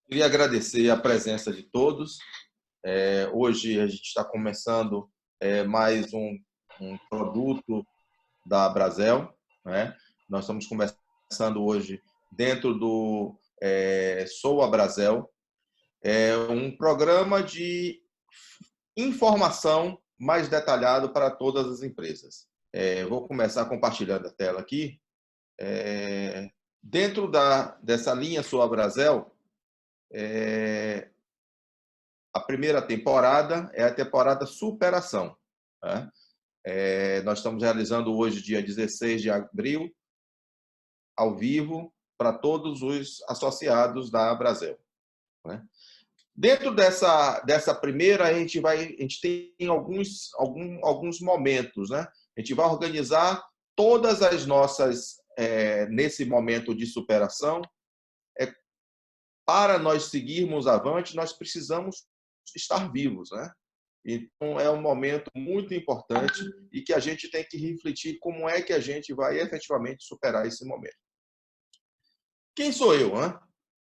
Queria agradecer a presença de todos. Hoje a gente está começando mais um produto da Brasel, né? Nós estamos começando hoje dentro do Sou a Brasel, um programa de informação mais detalhado para todas as empresas. Vou começar compartilhando a tela aqui. Dentro dessa linha Sou a Brasel, a primeira temporada é a temporada Superação, né? Nós estamos realizando hoje, dia 16 de abril, ao vivo, para todos os associados da Brasel, né? Dentro dessa primeira, a gente tem alguns momentos, né? A gente vai organizar todas as nossas, nesse momento de superação. Para nós seguirmos avante, nós precisamos estar vivos, né? Então, é um momento muito importante e que a gente tem que refletir como é que a gente vai efetivamente superar esse momento. Quem sou eu, né?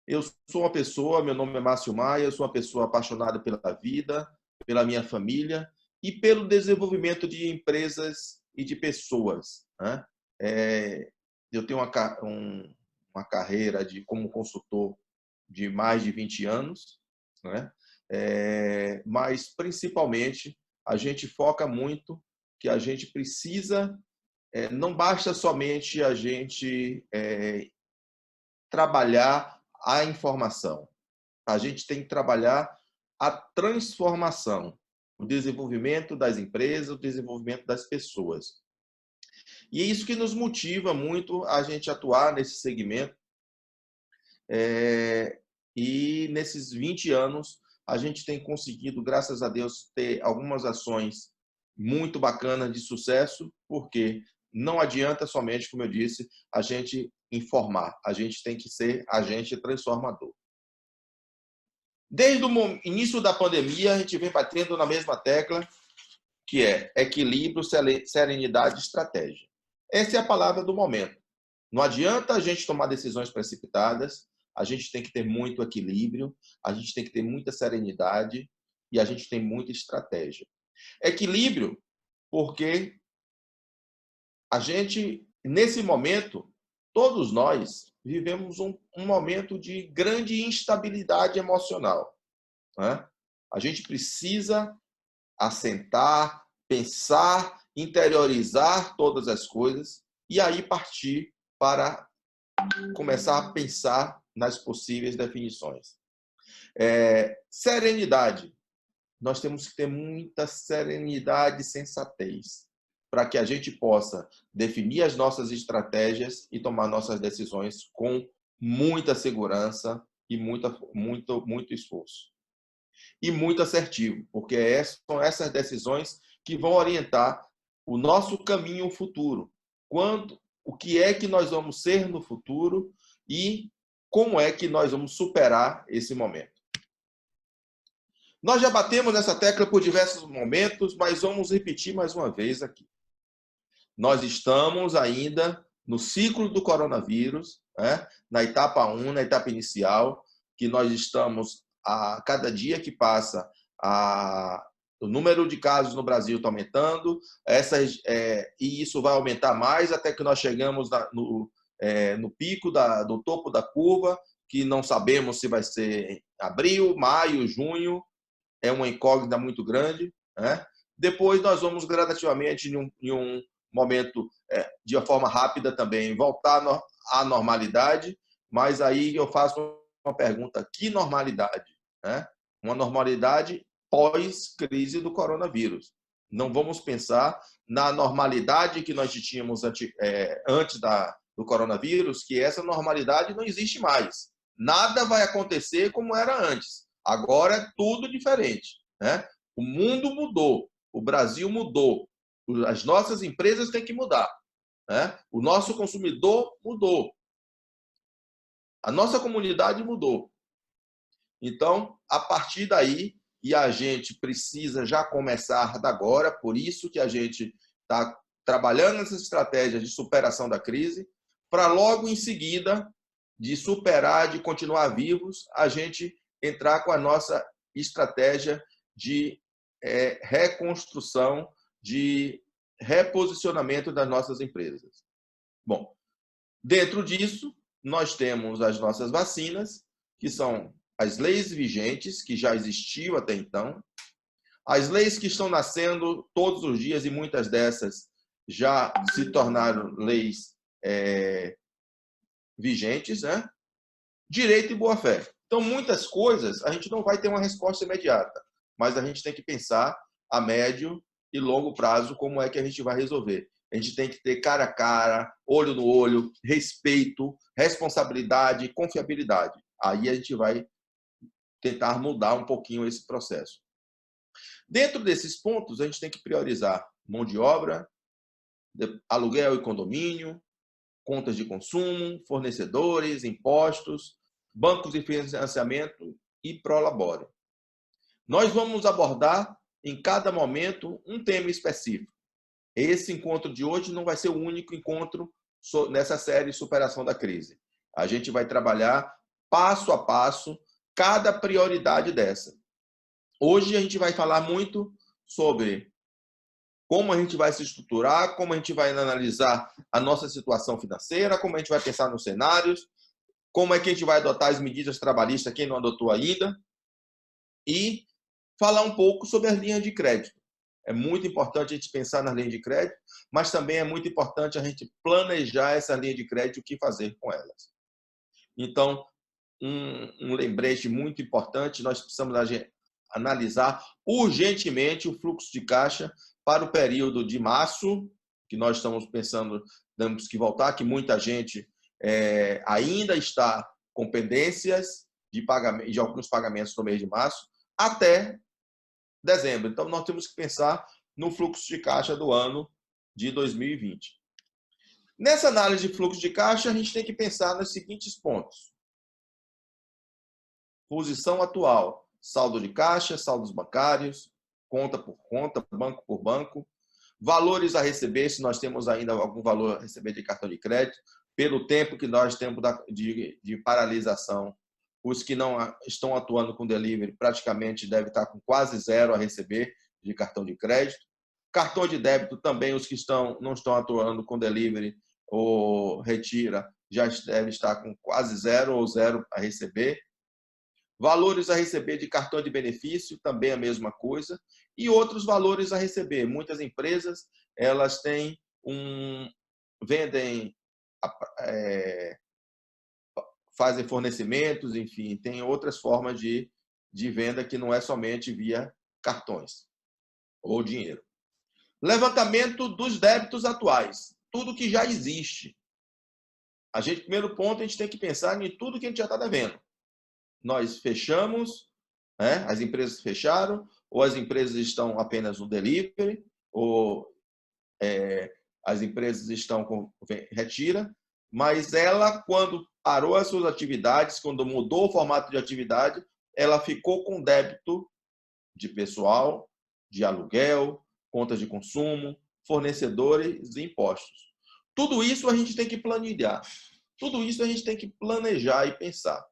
Eu sou uma pessoa, meu nome é Márcio Maia, eu sou uma pessoa apaixonada pela vida, pela minha família e pelo desenvolvimento de empresas e de pessoas, né? Eu tenho uma carreira como consultor de mais de 20 anos, né? Mas, principalmente, a gente foca muito que a gente precisa, não basta somente a gente trabalhar a informação, a gente tem que trabalhar a transformação, o desenvolvimento das empresas, o desenvolvimento das pessoas. E é isso que nos motiva muito a gente atuar nesse segmento. E nesses 20 anos, a gente tem conseguido, graças a Deus, ter algumas ações muito bacanas de sucesso, porque não adianta somente, como eu disse, a gente informar, a gente tem que ser agente transformador. Desde o início da pandemia, a gente vem batendo na mesma tecla, que é equilíbrio, serenidade e estratégia. Essa é a palavra do momento. Não adianta a gente tomar decisões precipitadas, a gente tem que ter muito equilíbrio, a gente tem que ter muita serenidade e a gente tem muita estratégia. Equilíbrio, porque a gente, nesse momento, todos nós vivemos um momento de grande instabilidade emocional, né? A gente precisa assentar, pensar, interiorizar todas as coisas e aí partir para começar a pensar nas possíveis definições. Serenidade. Nós temos que ter muita serenidade e sensatez para que a gente possa definir as nossas estratégias e tomar nossas decisões com muita segurança e muito esforço. E muito assertivo, porque são essas decisões que vão orientar o nosso caminho futuro. O que é que nós vamos ser no futuro e como é que nós vamos superar esse momento. Nós já batemos nessa tecla por diversos momentos, mas vamos repetir mais uma vez aqui. Nós estamos ainda no ciclo do coronavírus, né? Na etapa 1, na etapa inicial, que nós estamos, a cada dia que passa, o número de casos no Brasil está aumentando, e isso vai aumentar mais até que nós chegamos no pico do topo da curva, que não sabemos se vai ser abril, maio, junho, é uma incógnita muito grande, né? Depois nós vamos gradativamente, em um momento, de uma forma rápida também, voltar à normalidade, mas aí eu faço uma pergunta: que normalidade, né? Uma normalidade pós-crise do coronavírus. Não vamos pensar na normalidade que nós tínhamos antes do coronavírus, que essa normalidade não existe mais. Nada vai acontecer como era antes. Agora é tudo diferente, né? O mundo mudou, o Brasil mudou, as nossas empresas têm que mudar, né? O nosso consumidor mudou, a nossa comunidade mudou. Então, a partir daí, e a gente precisa já começar da agora, por isso que a gente está trabalhando nessas estratégias de superação da crise, para logo em seguida de superar, de continuar vivos, a gente entrar com a nossa estratégia de reconstrução, de reposicionamento das nossas empresas. Bom, dentro disso, nós temos as nossas vacinas, que são as leis vigentes, que já existiam até então, as leis que estão nascendo todos os dias, e muitas dessas já se tornaram leis vigentes, né? Direito e boa-fé. Então, muitas coisas a gente não vai ter uma resposta imediata, mas a gente tem que pensar a médio e longo prazo como é que a gente vai resolver. A gente tem que ter cara a cara, olho no olho, respeito, responsabilidade, confiabilidade. Aí a gente vai tentar mudar um pouquinho esse processo. Dentro desses pontos, a gente tem que priorizar mão de obra, aluguel e condomínio, contas de consumo, fornecedores, impostos, bancos de financiamento e Prolabore. Nós vamos abordar em cada momento um tema específico. Esse encontro de hoje não vai ser o único encontro nessa série Superação da Crise. A gente vai trabalhar passo a passo cada prioridade dessa. Hoje a gente vai falar muito sobre como a gente vai se estruturar, como a gente vai analisar a nossa situação financeira, como a gente vai pensar nos cenários, como é que a gente vai adotar as medidas trabalhistas, quem não adotou ainda, e falar um pouco sobre as linhas de crédito. É muito importante a gente pensar nas linhas de crédito, mas também é muito importante a gente planejar essa linha de crédito e o que fazer com elas. Então, um lembrete muito importante, nós precisamos analisar urgentemente o fluxo de caixa para o período de março, que nós estamos pensando, temos que voltar, que muita gente ainda está com pendências de alguns pagamentos no mês de março, até dezembro. Então, nós temos que pensar no fluxo de caixa do ano de 2020. Nessa análise de fluxo de caixa, a gente tem que pensar nos seguintes pontos. Posição atual, saldo de caixa, saldos bancários, conta por conta, banco por banco, valores a receber, se nós temos ainda algum valor a receber de cartão de crédito, pelo tempo que nós temos de paralisação. Os que não estão atuando com delivery praticamente devem estar com quase zero a receber de cartão de crédito. Cartão de débito também, os que não estão atuando com delivery ou retira, já devem estar com quase zero ou zero a receber. Valores a receber de cartão de benefício, também a mesma coisa. E outros valores a receber. Muitas empresas, elas têm vendem, fazem fornecimentos, enfim, tem outras formas de venda que não é somente via cartões ou dinheiro. Levantamento dos débitos atuais. Tudo que já existe. Primeiro ponto, a gente tem que pensar em tudo que a gente já está devendo. Nós fechamos, as empresas fecharam, ou as empresas estão apenas no delivery, ou as empresas estão com retira, mas ela, quando parou as suas atividades, quando mudou o formato de atividade, ela ficou com débito de pessoal, de aluguel, contas de consumo, fornecedores e impostos. Tudo isso a gente tem que planilhar. Tudo isso a gente tem que planejar e pensar.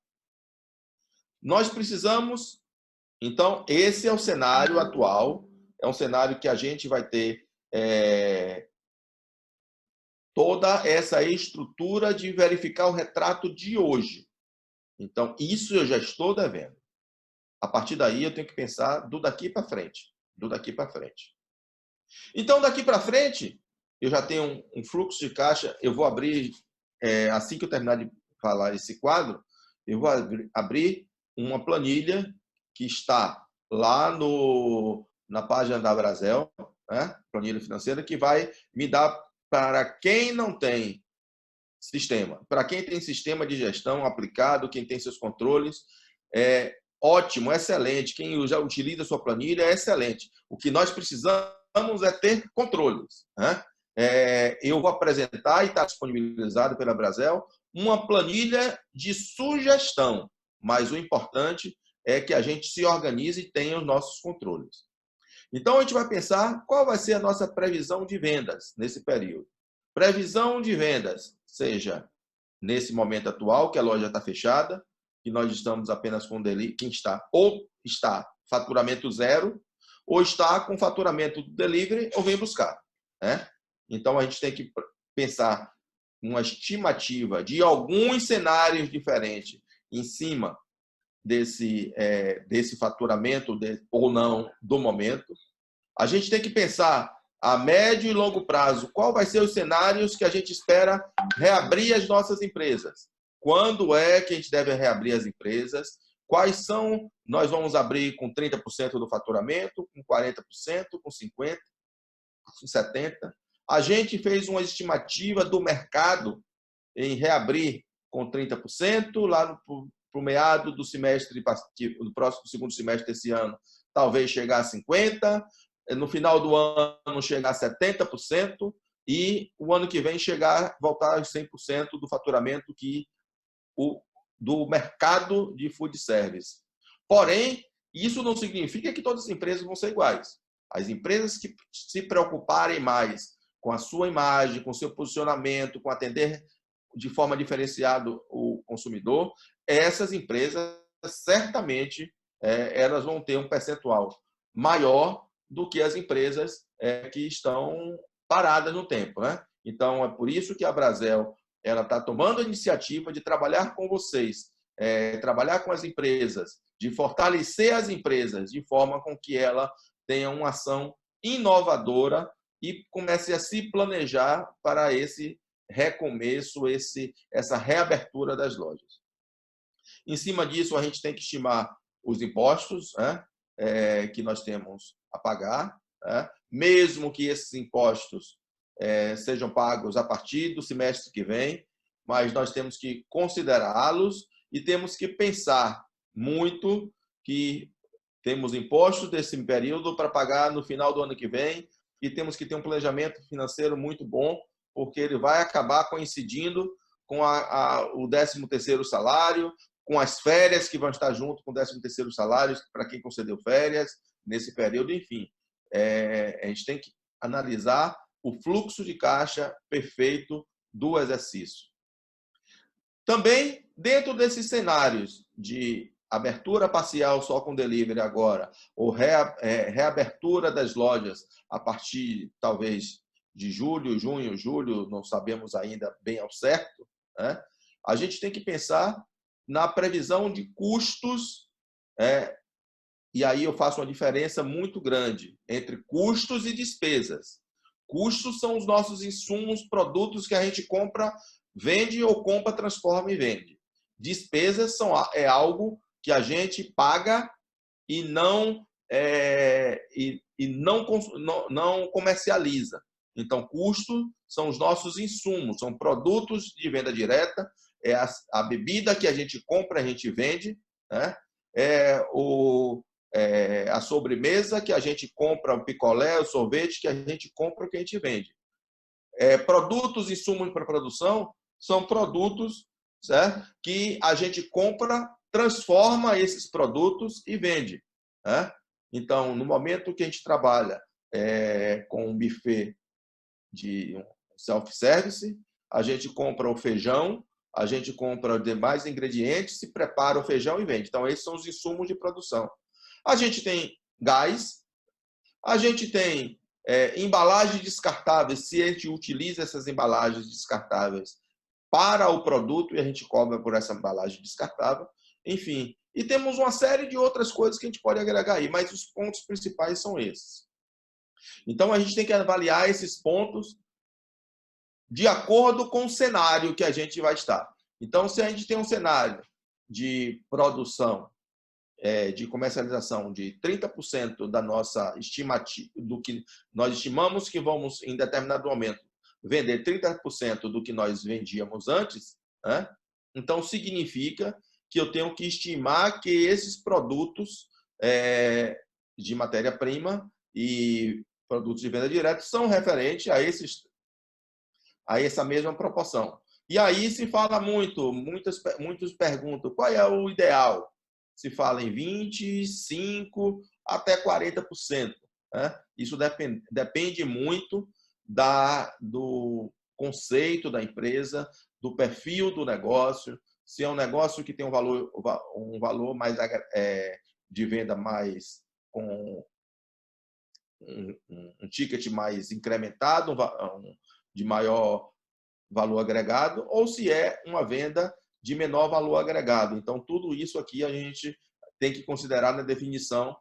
Nós precisamos, então, esse é o cenário atual, é um cenário que a gente vai ter toda essa estrutura de verificar o retrato de hoje. Então, isso eu já estou devendo. A partir daí, eu tenho que pensar do daqui para frente. Do daqui para frente. Então, daqui para frente, eu já tenho um fluxo de caixa. Eu vou abrir, assim que eu terminar de falar esse quadro, eu vou abrir uma planilha que está lá na página da Brasel, né? Planilha financeira, que vai me dar para quem não tem sistema. Para quem tem sistema de gestão aplicado, quem tem seus controles, é ótimo, excelente. Quem já utiliza a sua planilha é excelente. O que nós precisamos é ter controles, né? Eu vou apresentar, e está disponibilizado pela Brasel, uma planilha de sugestão, mas o importante é que a gente se organize e tenha os nossos controles. Então, a gente vai pensar qual vai ser a nossa previsão de vendas nesse período. Previsão de vendas, seja nesse momento atual, que a loja está fechada, que nós estamos apenas com delivery, quem está ou está faturamento zero, ou está com faturamento do delivery ou vem buscar, né? Então, a gente tem que pensar uma estimativa de alguns cenários diferentes em cima desse faturamento ou não do momento. A gente tem que pensar a médio e longo prazo qual vai ser os cenários que a gente espera reabrir as nossas empresas. Quando é que a gente deve reabrir as empresas? Quais são? Nós vamos abrir com 30% do faturamento, com 40%, com 50%, com 70%. A gente fez uma estimativa do mercado em reabrir com 30%, lá para o meado do semestre, do próximo segundo semestre desse ano, talvez chegar a 50%, no final do ano chegar a 70%, e o ano que vem voltar a 100% do faturamento do mercado de food service. Porém, isso não significa que todas as empresas vão ser iguais. As empresas que se preocuparem mais com a sua imagem, com o seu posicionamento, com atender de forma diferenciada o consumidor, essas empresas certamente elas vão ter um percentual maior do que as empresas que estão paradas no tempo, né? Então, é por isso que a Brasel ela está tomando a iniciativa de trabalhar com vocês, trabalhar com as empresas, de fortalecer as empresas de forma com que ela tenha uma ação inovadora e comece a se planejar para esse recomeço, essa reabertura das lojas. Em cima disso, a gente tem que estimar os impostos, né, que nós temos a pagar, né, mesmo que esses impostos sejam pagos a partir do semestre que vem, mas nós temos que considerá-los e temos que pensar muito que temos impostos desse período para pagar no final do ano que vem e temos que ter um planejamento financeiro muito bom, porque ele vai acabar coincidindo com o 13º salário, com as férias que vão estar junto com o 13º salário para quem concedeu férias nesse período, enfim. A gente tem que analisar o fluxo de caixa perfeito do exercício. Também, dentro desses cenários de abertura parcial só com delivery agora, ou reabertura das lojas a partir, talvez, de julho, junho, julho, não sabemos ainda bem ao certo, né? A gente tem que pensar na previsão de custos, e aí eu faço uma diferença muito grande entre custos e despesas. Custos são os nossos insumos, produtos que a gente compra, vende ou compra, transforma e vende. Despesas é algo que a gente paga e não comercializa. Então, custo são os nossos insumos, são produtos de venda direta, é a bebida que a gente compra, a gente vende, né? A sobremesa que a gente compra, o picolé, o sorvete que a gente compra, o que a gente vende. Produtos, insumos para produção são produtos, certo? Que a gente compra, transforma esses produtos e vende, né? Então, no momento que a gente trabalha com um buffet de self-service, a gente compra o feijão, a gente compra os demais ingredientes, se prepara o feijão e vende. Então, esses são os insumos de produção. A gente tem gás, a gente tem embalagens descartáveis, se a gente utiliza essas embalagens descartáveis para o produto e a gente cobra por essa embalagem descartável, enfim. E temos uma série de outras coisas que a gente pode agregar aí, mas os pontos principais são esses. Então, a gente tem que avaliar esses pontos de acordo com o cenário que a gente vai estar. Então, se a gente tem um cenário de produção, de comercialização de 30% da nossa estimativa, do que nós estimamos que vamos, em determinado momento, vender 30% do que nós vendíamos antes, né? Então, significa que eu tenho que estimar que esses produtos de matéria-prima e produtos de venda direta são referentes a essa mesma proporção. E aí se fala muitos perguntam, qual é o ideal? Se fala em 25% até 40%. Né? Isso depende muito do conceito da empresa, do perfil do negócio, se é um negócio que tem um valor mais de venda mais com um ticket mais incrementado, de maior valor agregado, ou se é uma venda de menor valor agregado. Então, tudo isso aqui a gente tem que considerar na definição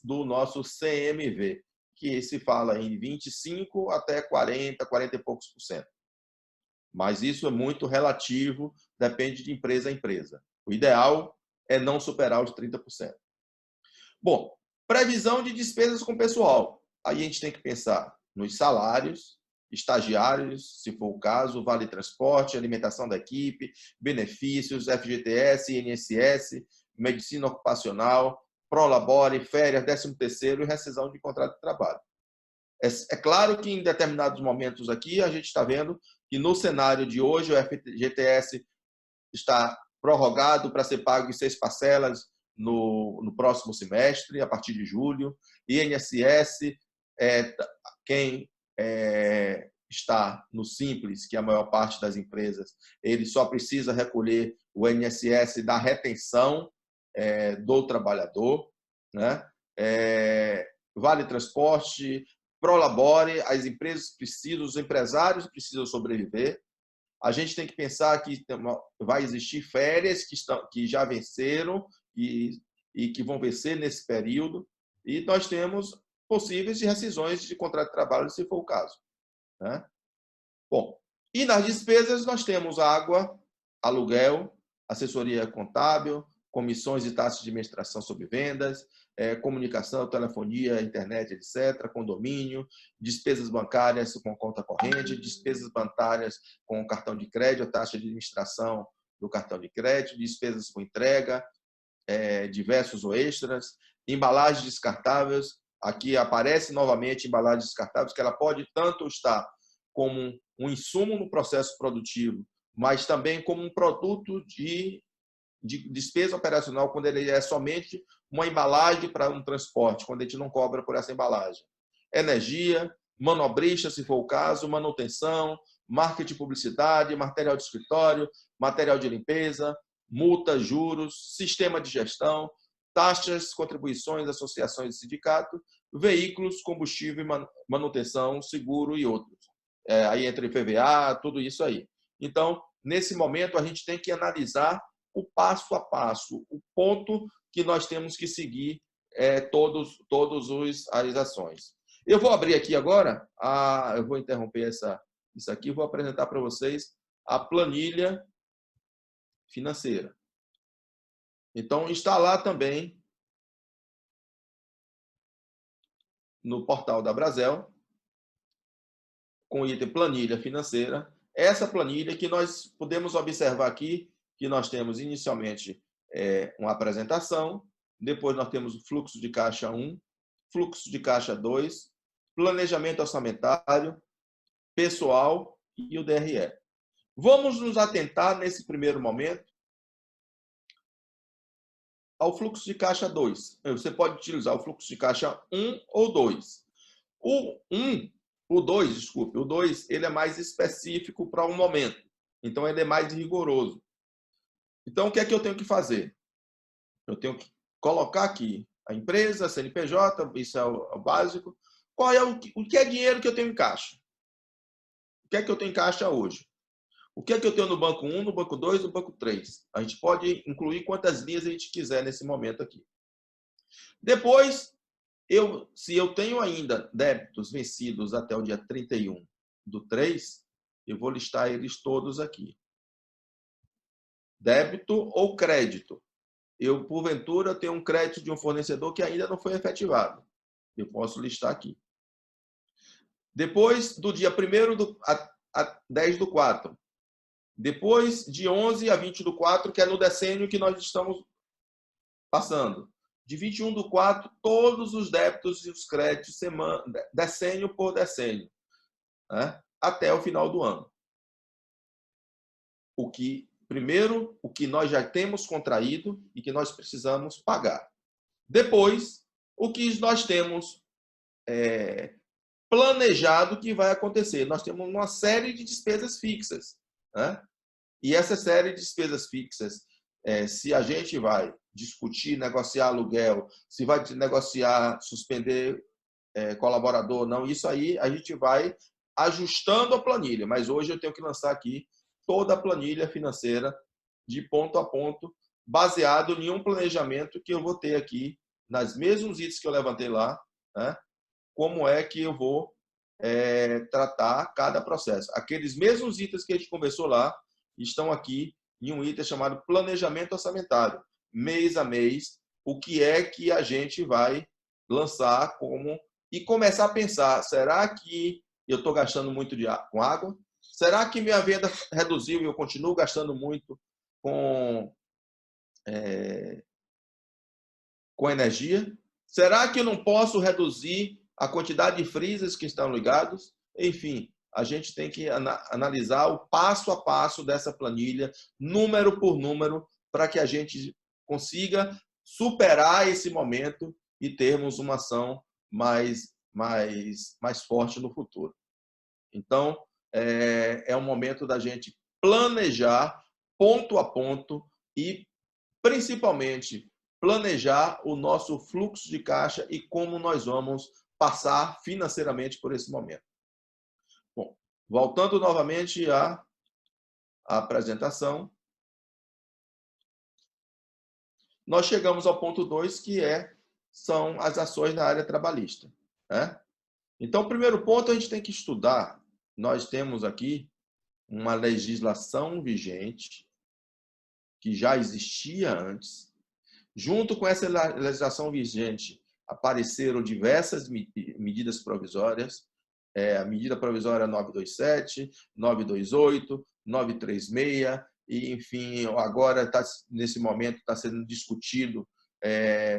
do nosso CMV, que se fala em 25 até 40, 40 e poucos por cento. Mas isso é muito relativo, depende de empresa a empresa. O ideal é não superar os 30%. Bom, previsão de despesas com pessoal. Aí a gente tem que pensar nos salários, estagiários, se for o caso, vale transporte, alimentação da equipe, benefícios, FGTS, INSS, medicina ocupacional, Prolabore, férias, 13º e rescisão de contrato de trabalho. É claro que em determinados momentos aqui a gente está vendo que no cenário de hoje o FGTS está prorrogado para ser pago em 6 parcelas no próximo semestre, a partir de julho. INSS, quem está no Simples, que é a maior parte das empresas, ele só precisa recolher o INSS da retenção do trabalhador, né? Vale transporte, Prolabore, as empresas precisam, os empresários precisam sobreviver. A gente tem que pensar que vai existir férias que já venceram e que vão vencer nesse período, e nós temos possíveis rescisões de contrato de trabalho, se for o caso, né? Bom, e nas despesas nós temos água, aluguel, assessoria contábil, comissões e taxas de administração sobre vendas, comunicação, telefonia, internet, etc., condomínio, despesas bancárias com conta corrente, despesas bancárias com cartão de crédito, taxa de administração do cartão de crédito, despesas com entrega, diversos ou extras, embalagens descartáveis. Aqui aparece novamente embalagens descartáveis, que ela pode tanto estar como um insumo no processo produtivo, mas também como um produto de despesa operacional, quando ele é somente uma embalagem para um transporte, quando a gente não cobra por essa embalagem. Energia, manobrista, se for o caso, manutenção, marketing, publicidade, material de escritório, material de limpeza, multas, juros, sistema de gestão, taxas, contribuições, associações de sindicato, veículos, combustível, manutenção, seguro e outros. Aí entra IPVA, tudo isso aí. Então, nesse momento, a gente tem que analisar o passo a passo, o ponto que nós temos que seguir todas as ações. Eu vou abrir aqui agora, eu vou interromper isso aqui, vou apresentar para vocês a planilha financeira. Então, está lá também no portal da Brasel, com o item planilha financeira. Essa planilha que nós podemos observar aqui, que nós temos inicialmente uma apresentação, depois nós temos o fluxo de caixa 1, fluxo de caixa 2, planejamento orçamentário, pessoal e o DRE. Vamos nos atentar, nesse primeiro momento, ao fluxo de caixa 2. Você pode utilizar o fluxo de caixa 1 ou 2. O 2, ele é mais específico para um momento. Então, ele é mais rigoroso. Então, o que é que eu tenho que fazer? Eu tenho que colocar aqui a empresa, a CNPJ, isso é o básico. Qual é o que é dinheiro que eu tenho em caixa? O que é que eu tenho em caixa hoje? O que é que eu tenho no banco 1, no banco 2, no banco 3? A gente pode incluir quantas linhas a gente quiser nesse momento aqui. Depois, se eu tenho ainda débitos vencidos até o dia 31/3, eu vou listar eles todos aqui. Débito ou crédito. Eu, porventura, tenho um crédito de um fornecedor que ainda não foi efetivado. Eu posso listar aqui. Depois, do dia 1º a 10/4. Depois, de 11 a 20/4, que é no decênio que nós estamos passando. De 21/4, todos os débitos e os créditos, decênio por decênio, né? Até o final do ano. Primeiro, o que nós já temos contraído e que nós precisamos pagar. Depois, o que nós temos planejado que vai acontecer. Nós temos uma série de despesas fixas. né? E essa série de despesas fixas, se a gente vai discutir, negociar aluguel, se vai negociar, suspender colaborador ou não, isso aí a gente vai ajustando a planilha. Mas hoje eu tenho que lançar aqui toda a planilha financeira de ponto a ponto, baseado em um planejamento que eu vou ter aqui, nas mesmos itens que eu levantei lá, né? Como é que eu vou tratar cada processo. Aqueles mesmos itens que a gente conversou lá estão aqui em um item chamado planejamento orçamentário. Mês a mês, o que é que a gente vai lançar como e começar a pensar, será que eu estou gastando muito com água? Será que minha venda reduziu e eu continuo gastando muito com, com energia? Será que eu não posso reduzir a quantidade de freezers que estão ligados? Enfim, a gente tem que analisar o passo a passo dessa planilha, número por número, para que a gente consiga superar esse momento e termos uma ação mais forte no futuro. Então, é um momento da gente planejar ponto a ponto e, principalmente, planejar o nosso fluxo de caixa e como nós vamos passar financeiramente por esse momento. Bom, voltando novamente à apresentação, nós chegamos ao ponto 2, que são as ações na área trabalhista, né? Então, o primeiro ponto a gente tem que estudar. Nós temos aqui uma legislação vigente que já existia antes. Junto com essa legislação vigente, apareceram diversas medidas provisórias, a medida provisória 927, 928, 936, e, enfim, agora, nesse momento, está sendo discutido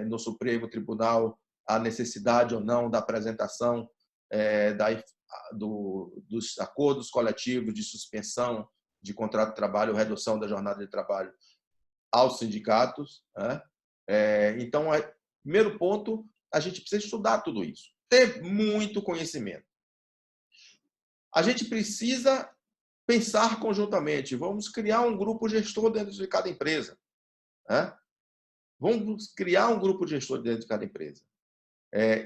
no Supremo Tribunal a necessidade ou não da apresentação dos acordos coletivos de suspensão de contrato de trabalho, redução da jornada de trabalho aos sindicatos, né? Então, primeiro ponto, a gente precisa estudar tudo isso, ter muito conhecimento. A gente precisa pensar conjuntamente. Vamos criar um grupo gestor dentro de cada empresa, né? Vamos criar um grupo gestor dentro de cada empresa.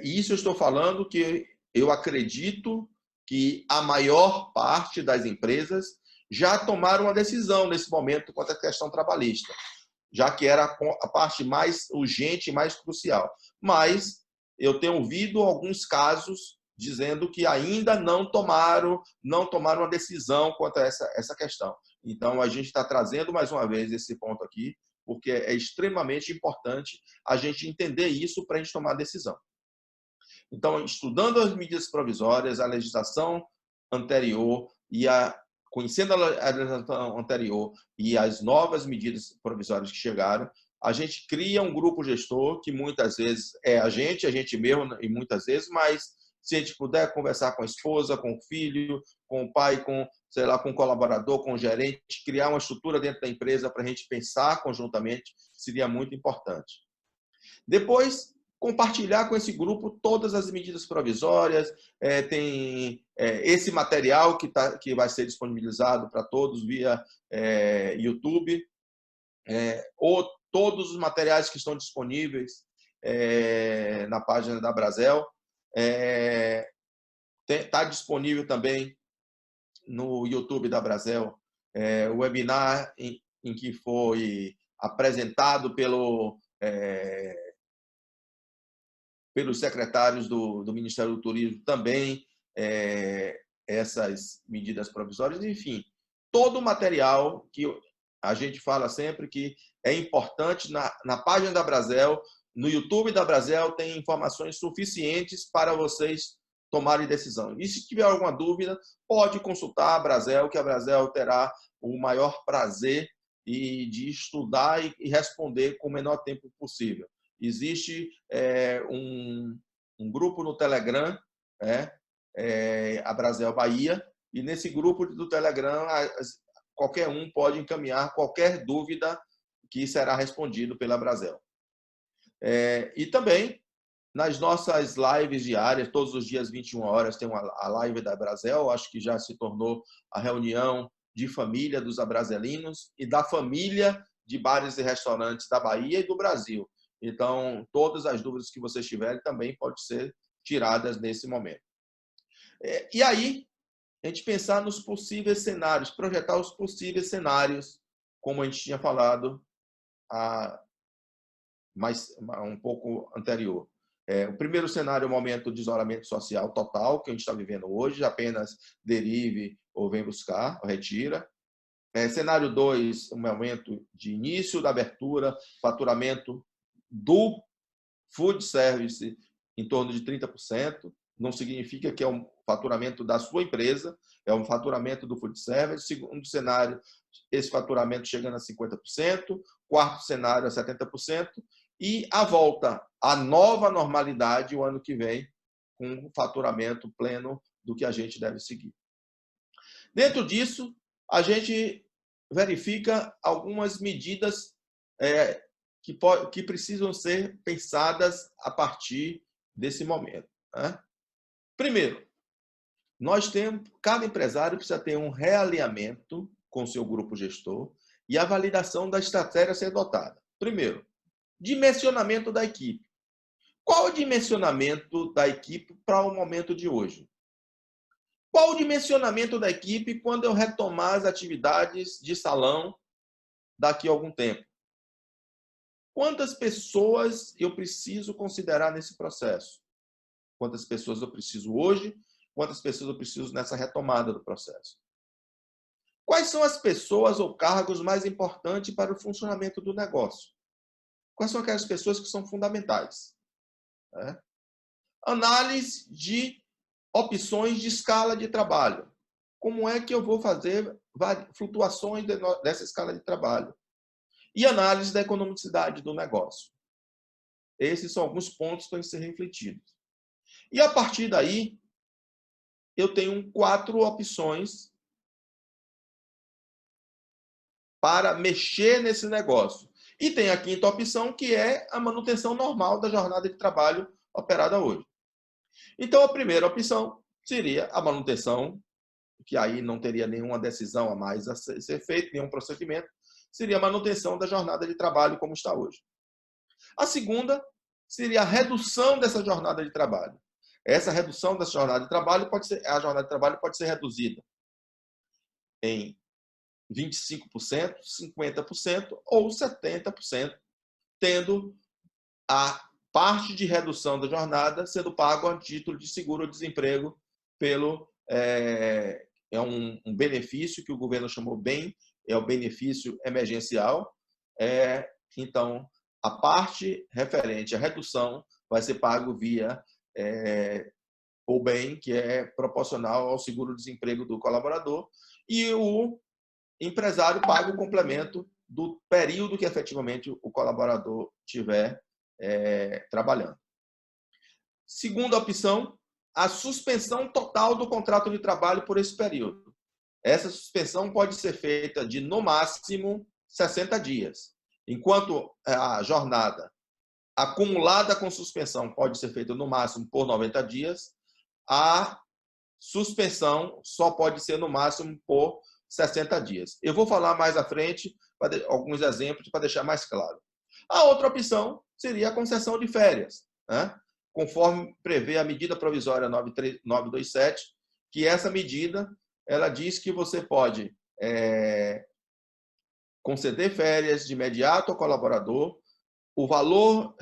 E isso eu estou falando que eu acredito que a maior parte das empresas já tomaram uma decisão nesse momento quanto à questão trabalhista, já que era a parte mais urgente e mais crucial. Mas eu tenho ouvido alguns casos dizendo que ainda não tomaram uma decisão quanto a essa questão. Então, a gente está trazendo mais uma vez esse ponto aqui, porque é extremamente importante a gente entender isso para a gente tomar a decisão. Então, estudando as medidas provisórias, a legislação anterior conhecendo a legislação anterior e as novas medidas provisórias que chegaram, a gente cria um grupo gestor que muitas vezes é a gente mesmo, e muitas vezes, mas se a gente puder conversar com a esposa, com o filho, com o pai, com o colaborador, com o gerente, criar uma estrutura dentro da empresa para a gente pensar conjuntamente, seria muito importante. Depois, compartilhar com esse grupo todas as medidas provisórias, tem esse material que vai ser disponibilizado para todos via YouTube, ou todos os materiais que estão disponíveis na página da Brasel. Está disponível também no YouTube da Brasel o webinar em que foi apresentado pelos secretários do Ministério do Turismo também essas medidas provisórias. Enfim, todo o material que a gente fala sempre que é importante na página da Brasel, no YouTube da Brasel, tem informações suficientes para vocês tomarem decisão. E se tiver alguma dúvida, pode consultar a Brasel, que a Brasel terá o maior prazer de estudar e responder com o menor tempo possível. Existe um grupo no Telegram, a Brasel Bahia, e nesse grupo do Telegram qualquer um pode encaminhar qualquer dúvida que será respondido pela Brasel. E também nas nossas lives diárias, todos os dias 21 horas tem a live da Brasel, acho que já se tornou a reunião de família dos abrasileiros e da família de bares e restaurantes da Bahia e do Brasil. Então, todas as dúvidas que vocês tiverem também podem ser tiradas nesse momento. E aí, a gente pensar nos possíveis cenários, projetar os possíveis cenários, como a gente tinha falado um pouco anterior. O primeiro cenário é o momento de isolamento social total, que a gente está vivendo hoje, apenas derive ou vem buscar, ou retira. Cenário 2, um momento de início da abertura, faturamento do food service em torno de 30%. Não significa que é um faturamento da sua empresa, é um faturamento do food service. Segundo cenário, esse faturamento chegando a 50%. Quarto cenário, a 70%. E a volta à nova normalidade o ano que vem, com um faturamento pleno do que a gente deve seguir. Dentro disso, a gente verifica algumas medidas que precisam ser pensadas a partir desse momento. Primeiro, cada empresário precisa ter um realinhamento com o seu grupo gestor e a validação da estratégia a ser adotada. Primeiro, dimensionamento da equipe. Qual o dimensionamento da equipe para o momento de hoje? Qual o dimensionamento da equipe quando eu retomar as atividades de salão daqui a algum tempo? Quantas pessoas eu preciso considerar nesse processo? Quantas pessoas eu preciso hoje? Quantas pessoas eu preciso nessa retomada do processo? Quais são as pessoas ou cargos mais importantes para o funcionamento do negócio? Quais são aquelas pessoas que são fundamentais? Análise de opções de escala de trabalho. Como é que eu vou fazer flutuações dessa escala de trabalho? E análise da economicidade do negócio. Esses são alguns pontos que têm que ser refletidos. E a partir daí, eu tenho 4 opções para mexer nesse negócio. E tem a 5ª opção, que é a manutenção normal da jornada de trabalho operada hoje. Então, a primeira opção seria a manutenção, que aí não teria nenhuma decisão a mais a ser feita, nenhum procedimento, seria a manutenção da jornada de trabalho como está hoje. A segunda seria a redução dessa jornada de trabalho. Essa redução dessa jornada de trabalho a jornada de trabalho pode ser reduzida em 25%, 50% ou 70%, tendo a parte de redução da jornada sendo pago a título de seguro-desemprego é um benefício que o governo chamou bem, é o benefício emergencial. Então, a parte referente à redução vai ser pago via o bem, que é proporcional ao seguro-desemprego do colaborador, e o empresário paga o complemento do período que efetivamente o colaborador tiver trabalhando. Segunda opção, a suspensão total do contrato de trabalho por esse período. Essa suspensão pode ser feita de, no máximo, 60 dias. Enquanto a jornada acumulada com suspensão pode ser feita, no máximo, por 90 dias, a suspensão só pode ser, no máximo, por 60 dias. Eu vou falar mais à frente alguns exemplos para deixar mais claro. A outra opção seria a concessão de férias, conforme prevê a medida provisória 927, que essa medida ela diz que você pode conceder férias de imediato ao colaborador. O valor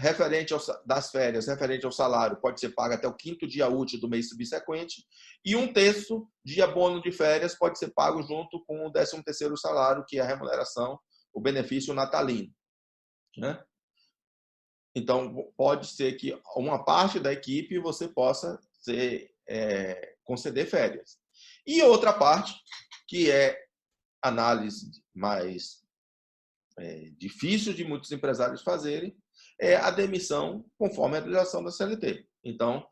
das férias referente ao salário pode ser pago até o 5º dia útil do mês subsequente, e 1/3 de abono de férias pode ser pago junto com o 13º salário, que é a remuneração, o benefício natalino. Então, pode ser que uma parte da equipe você possa conceder férias. E outra parte, que é análise mais difícil de muitos empresários fazerem, é a demissão conforme a legislação da CLT. Então,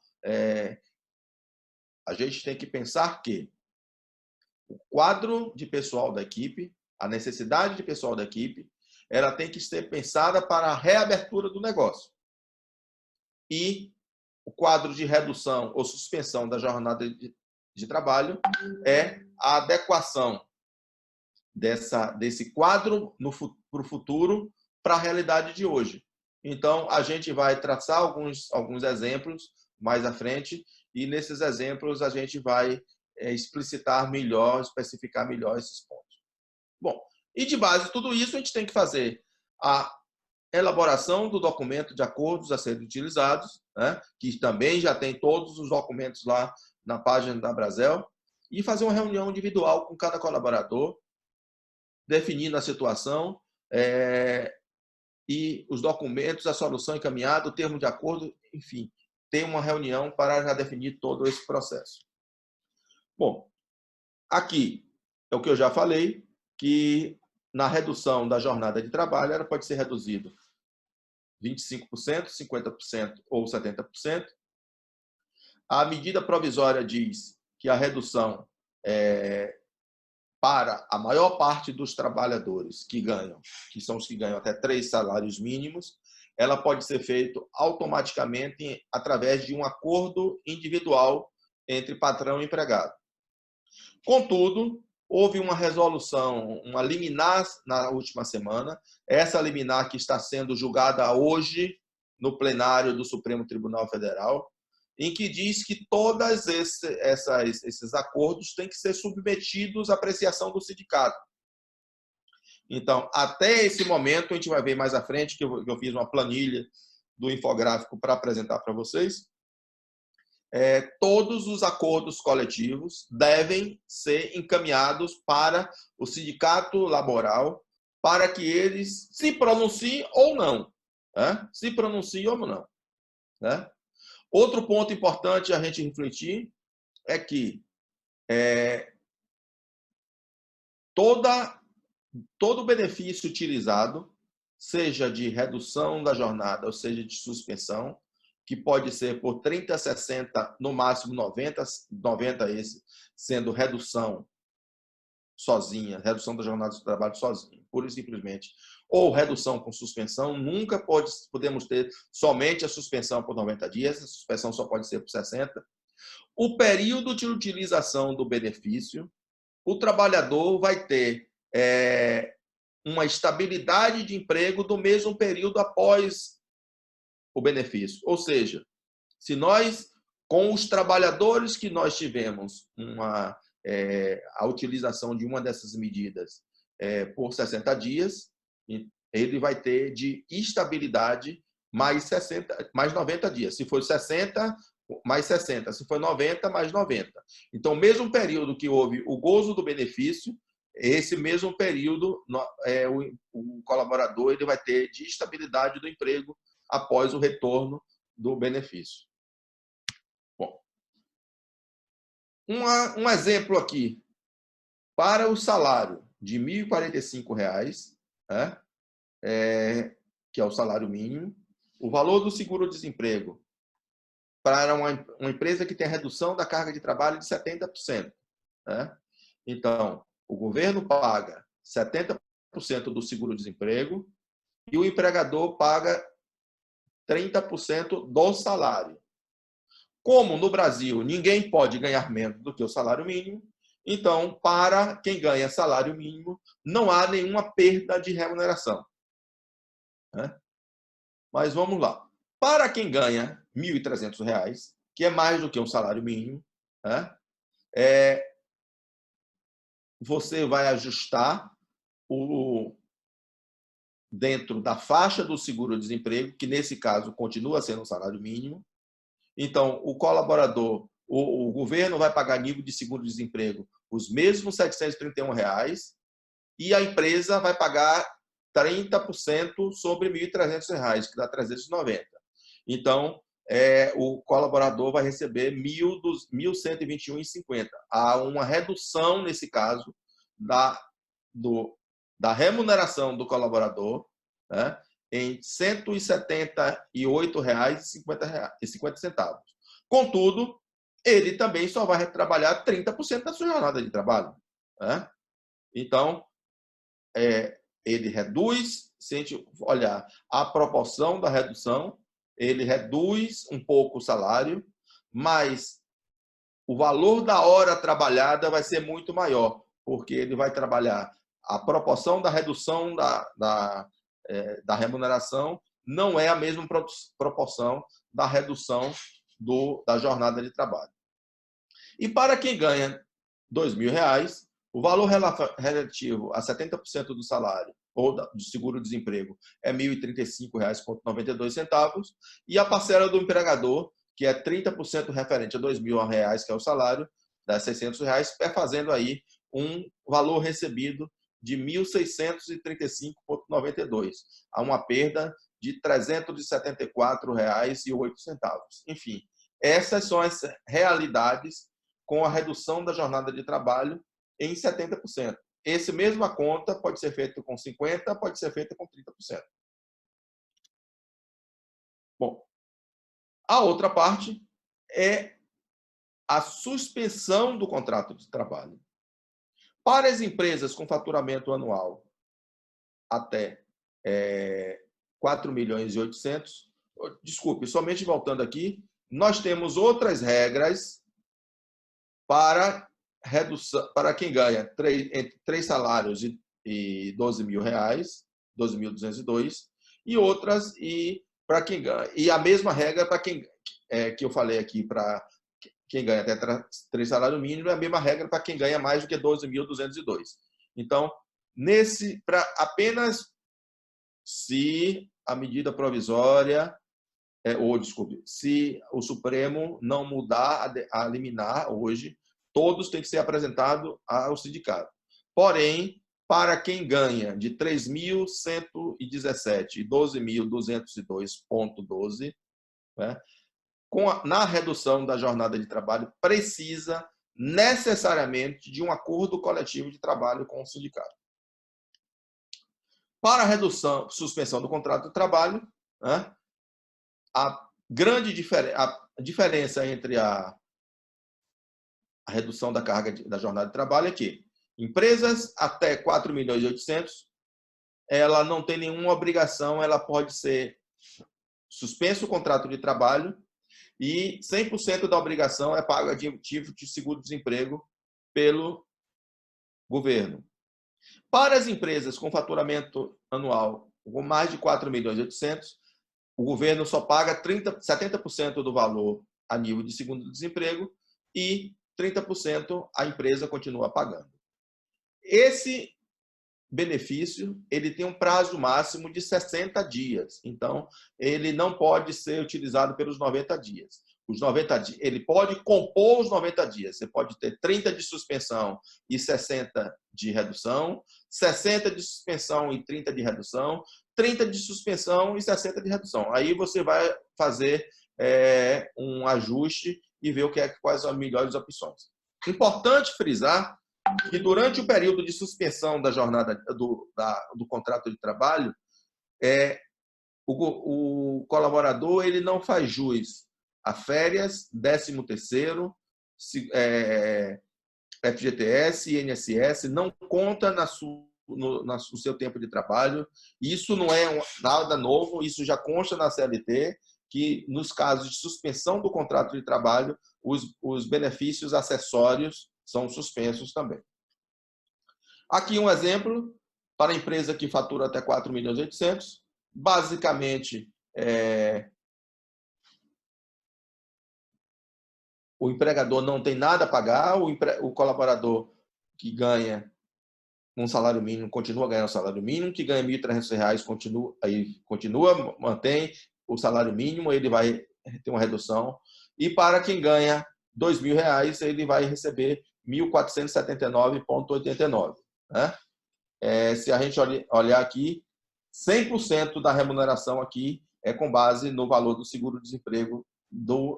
a gente tem que pensar que o quadro de pessoal da equipe, a necessidade de pessoal da equipe, ela tem que ser pensada para a reabertura do negócio. E o quadro de redução ou suspensão da jornada de trabalho é a adequação desse quadro para o futuro, para a realidade de hoje. Então, a gente vai traçar alguns exemplos mais à frente, e nesses exemplos a gente vai explicitar melhor, especificar melhor esses pontos. Bom, e de base de tudo isso, a gente tem que fazer a elaboração do documento de acordos a serem utilizados, né, que também já tem todos os documentos lá na página da Brasel, e fazer uma reunião individual com cada colaborador, definindo a situação e os documentos, a solução encaminhada, o termo de acordo, enfim, ter uma reunião para já definir todo esse processo. Bom, aqui é o que eu já falei, que na redução da jornada de trabalho, ela pode ser reduzida 25%, 50% ou 70%. A medida provisória diz que a redução para a maior parte dos trabalhadores que são os que ganham até 3 salários mínimos, ela pode ser feita automaticamente através de um acordo individual entre patrão e empregado. Contudo, houve uma resolução, uma liminar na última semana, essa liminar que está sendo julgada hoje no plenário do Supremo Tribunal Federal, em que diz que todos esses acordos têm que ser submetidos à apreciação do sindicato. Então, até esse momento, a gente vai ver mais à frente, que eu fiz uma planilha do infográfico para apresentar para vocês, todos os acordos coletivos devem ser encaminhados para o sindicato laboral, para que eles se pronunciem ou não. Se pronunciem ou não. Outro ponto importante a gente refletir é que todo benefício utilizado, seja de redução da jornada, ou seja de suspensão, que pode ser por 30, 60, no máximo 90 esse, sendo redução sozinha, redução da jornada de trabalho sozinha, pura e simplesmente, ou redução com suspensão, nunca podemos ter somente a suspensão por 90 dias, a suspensão só pode ser por 60. O período de utilização do benefício, o trabalhador vai ter uma estabilidade de emprego do mesmo período após o benefício. Ou seja, se nós, com os trabalhadores que nós tivemos a utilização de uma dessas medidas por 60 dias, ele vai ter de estabilidade mais 90 dias. Se for 60, mais 60. Se for 90, mais 90. Então, o mesmo período que houve o gozo do benefício, esse mesmo período o colaborador ele vai ter de estabilidade do emprego após o retorno do benefício. Bom, um exemplo aqui. Para o salário de R$ 1.045, que é o salário mínimo, o valor do seguro-desemprego para uma empresa que tem a redução da carga de trabalho de 70%. Então, o governo paga 70% do seguro-desemprego e o empregador paga 30% do salário. Como no Brasil ninguém pode ganhar menos do que o salário mínimo, então, para quem ganha salário mínimo, não há nenhuma perda de remuneração. Mas vamos lá. Para quem ganha R$ 1.300, que é mais do que um salário mínimo, você vai ajustar dentro da faixa do seguro-desemprego, que nesse caso continua sendo um salário mínimo. Então, o colaborador, o governo vai pagar nível de seguro-desemprego os mesmos R$ 731 e a empresa vai pagar 30% sobre R$ 1.300, que dá R$ 390. Então, o colaborador vai receber R$ 1.121,50. Há uma redução, nesse caso, da remuneração do colaborador, em R$ 178,50. Contudo, ele também só vai trabalhar 30% da sua jornada de trabalho. Então, ele reduz, se a gente olhar a proporção da redução, ele reduz um pouco o salário, mas o valor da hora trabalhada vai ser muito maior, porque ele vai trabalhar a proporção da redução da remuneração não é a mesma proporção da redução da jornada de trabalho. E para quem ganha R$ 2.000, o valor relativo a 70% do salário ou do seguro-desemprego é R$ 1.035,92, e a parcela do empregador, que é 30% referente a R$ 2.000, que é o salário, dá R$ 600, fazendo aí um valor recebido de R$ 1.635,92, a uma perda de R$ 374,08. Enfim, essas são as realidades com a redução da jornada de trabalho em 70%. Essa mesma conta pode ser feita com 50%, pode ser feita com 30%. Bom, a outra parte é a suspensão do contrato de trabalho. Para as empresas com faturamento anual até 4.800.000, desculpe, somente voltando aqui, nós temos outras regras para redução, para quem ganha entre 3 salários e R$ 12.000, 12.202, e outras para quem ganha. E a mesma regra para quem que eu falei aqui, para quem ganha até 3 salários mínimos, é a mesma regra para quem ganha mais do que 12.202. Então, para apenas se a medida provisória, se o Supremo não mudar a liminar hoje, todos têm que ser apresentados ao sindicato. Porém, para quem ganha de 3.117 e 12.202,12, né, na redução da jornada de trabalho, precisa necessariamente de um acordo coletivo de trabalho com o sindicato. Para a suspensão do contrato de trabalho, né, a grande diferença entre a redução da carga da jornada de trabalho é que empresas até 4.800.000, ela não tem nenhuma obrigação, ela pode ser suspenso o contrato de trabalho e 100% da obrigação é paga de seguro-desemprego pelo governo. Para as empresas com faturamento anual com mais de 4.800.000, o governo só paga 70% do valor a nível de seguro-desemprego e 30% a empresa continua pagando. Esse benefício ele tem um prazo máximo de 60 dias. Então, ele não pode ser utilizado pelos 90 dias. Os 90 dias, ele pode compor os 90 dias. Você pode ter 30 de suspensão e 60 de redução, 60 de suspensão e 30 de redução, 30 de suspensão e 60 de redução. Aí você vai fazer um ajuste e ver quais são as melhores opções. Importante frisar que durante o período de suspensão da jornada do contrato de trabalho, o colaborador ele não faz jus a férias, 13º, FGTS, INSS, não conta no seu tempo de trabalho. Isso não é nada novo, isso já consta na CLT, que nos casos de suspensão do contrato de trabalho, os benefícios acessórios são suspensos também. Aqui um exemplo para a empresa que fatura até 4.800.000. Basicamente, o empregador não tem nada a pagar, o colaborador que ganha um salário mínimo continua ganhando o salário mínimo, que ganha R$ 1.300 mantém o salário mínimo, ele vai ter uma redução. E para quem ganha R$ 2.000, ele vai receber R$ 1.479,89. Né? Se a gente olhar aqui, 100% da remuneração aqui é com base no valor do seguro-desemprego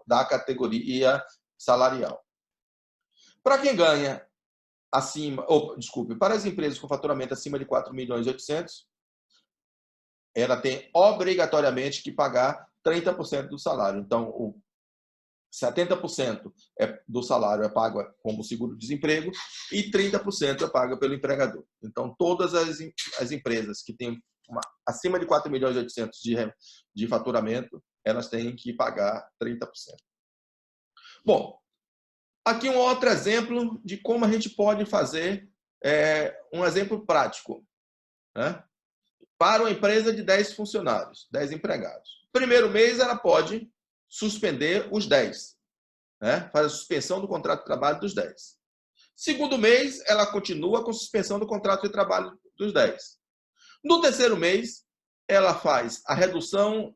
da categoria salarial. Para quem ganha para as empresas com faturamento acima de 4.800.000, ela tem obrigatoriamente que pagar 30% do salário. Então, 70% do salário é pago como seguro-desemprego e 30% é pago pelo empregador. Então, todas as empresas que têm acima de 4.800.000 de faturamento, elas têm que pagar 30%. Bom, aqui um outro exemplo de como a gente pode fazer Um exemplo prático, né? Para uma empresa de 10 funcionários, 10 empregados. Primeiro mês, ela pode suspender os 10, né? Faz a suspensão do contrato de trabalho dos 10. Segundo mês, ela continua com suspensão do contrato de trabalho dos 10. No terceiro mês, ela faz a redução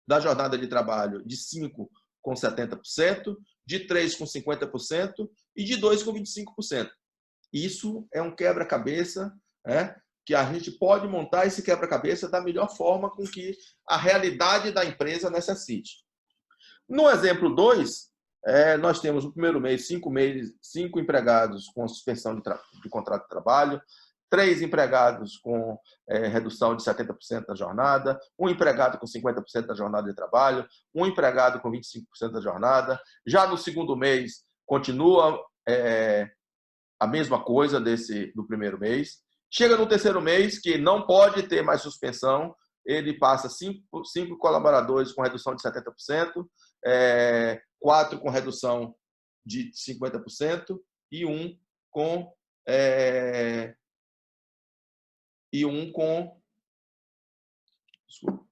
da jornada de trabalho de 5 com 70%, de 3 com 50% e de 2 com 25%. Isso é um quebra-cabeça, né, que a gente pode montar esse quebra-cabeça da melhor forma com que a realidade da empresa necessite. No exemplo 2, nós temos no primeiro mês 5 empregados com suspensão de contrato de trabalho, 3 empregados com redução de 70% da jornada, 1 empregado com 50% da jornada de trabalho, 1 empregado com 25% da jornada. Já no segundo mês, continua a mesma coisa do primeiro mês. Chega no terceiro mês, que não pode ter mais suspensão, ele passa 5 colaboradores com redução de 70%, 4 com redução de 50% e 1 com desculpa.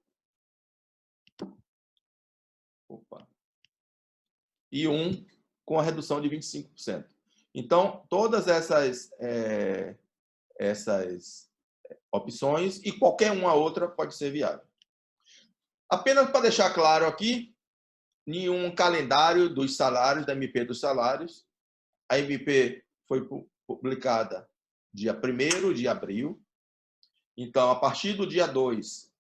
E 1 com a redução de 25%. Então, todas essas opções e qualquer uma outra pode ser viável. Apenas para deixar claro aqui, em um calendário dos salários, da MP dos salários, a MP foi publicada dia 1º de abril. Então, a partir do dia 2,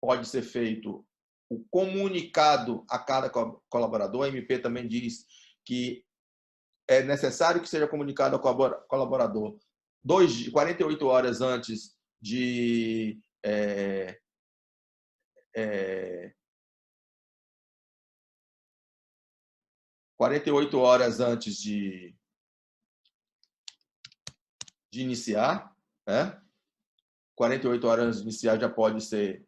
pode ser feito o comunicado a cada colaborador. A MP também diz que é necessário que seja comunicado ao colaborador 48 horas antes de 48 horas antes de iniciar, né? 48 horas antes de iniciar já pode ser,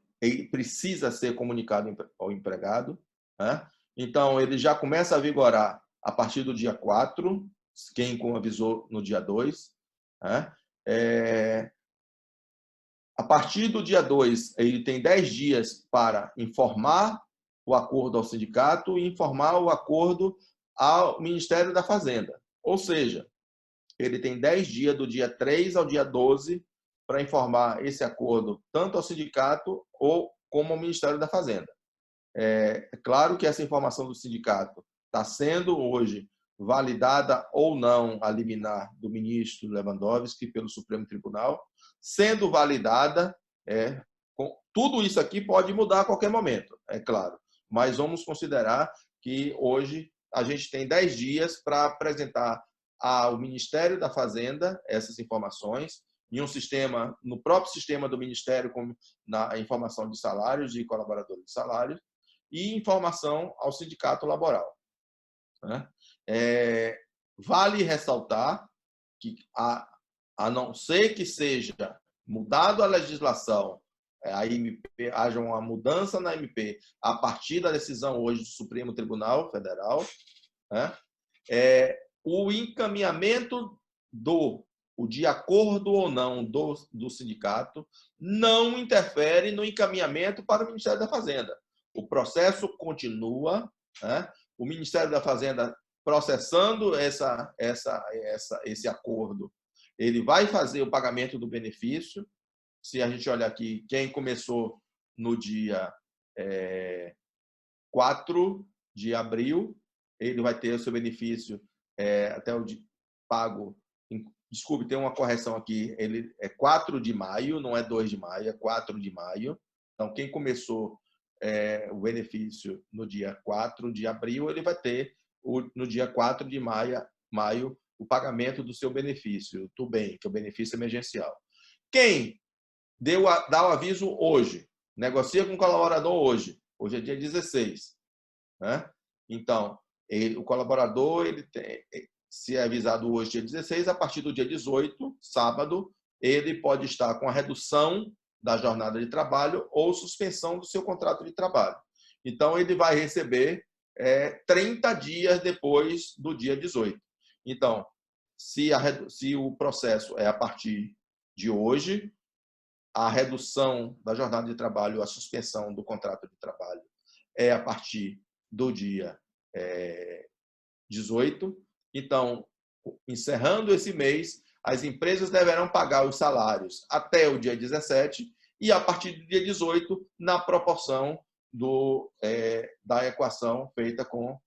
precisa ser comunicado ao empregado, né? Então, ele já começa a vigorar a partir do dia 4, quem avisou no dia 2, né? A partir do dia 2, ele tem 10 dias para informar o acordo ao sindicato e informar o acordo ao Ministério da Fazenda. Ou seja, ele tem 10 dias do dia 3 ao dia 12 para informar esse acordo tanto ao sindicato como ao Ministério da Fazenda. É claro que essa informação do sindicato está sendo hoje validada ou não a liminar do ministro Lewandowski pelo Supremo Tribunal. Sendo validada, tudo isso aqui pode mudar a qualquer momento, é claro. Mas vamos considerar que hoje a gente tem 10 dias para apresentar ao Ministério da Fazenda essas informações, em um sistema, no próprio sistema do Ministério, como na informação de salários, de colaboradores de salários, e informação ao sindicato laboral, né? Vale ressaltar que, a não ser que seja mudado a legislação, a MP, haja uma mudança na MP a partir da decisão hoje do Supremo Tribunal Federal, né? O encaminhamento de acordo ou não do sindicato não interfere no encaminhamento para o Ministério da Fazenda. O processo continua, né? O Ministério da Fazenda processando esse acordo, ele vai fazer o pagamento do benefício. Se a gente olhar aqui, quem começou no dia 4 de abril, ele vai ter o seu benefício até o pago. Desculpe, tem uma correção aqui. Ele é 4 de maio, não é 2 de maio, é 4 de maio. Então, quem começou o benefício no dia 4 de abril, ele vai ter no dia 4 de maio o pagamento do seu benefício, do bem, que é o benefício emergencial. Quem dá o aviso hoje, negocia com o colaborador hoje é dia 16, né? Então, o colaborador, se é avisado hoje, dia 16, a partir do dia 18, sábado, ele pode estar com a redução da jornada de trabalho ou suspensão do seu contrato de trabalho. Então, ele vai receber 30 dias depois do dia 18. Então, se o processo é a partir de hoje, a redução da jornada de trabalho, a suspensão do contrato de trabalho é a partir do dia 18. Então, encerrando esse mês, as empresas deverão pagar os salários até o dia 17 e, a partir do dia 18, na proporção da equação feita com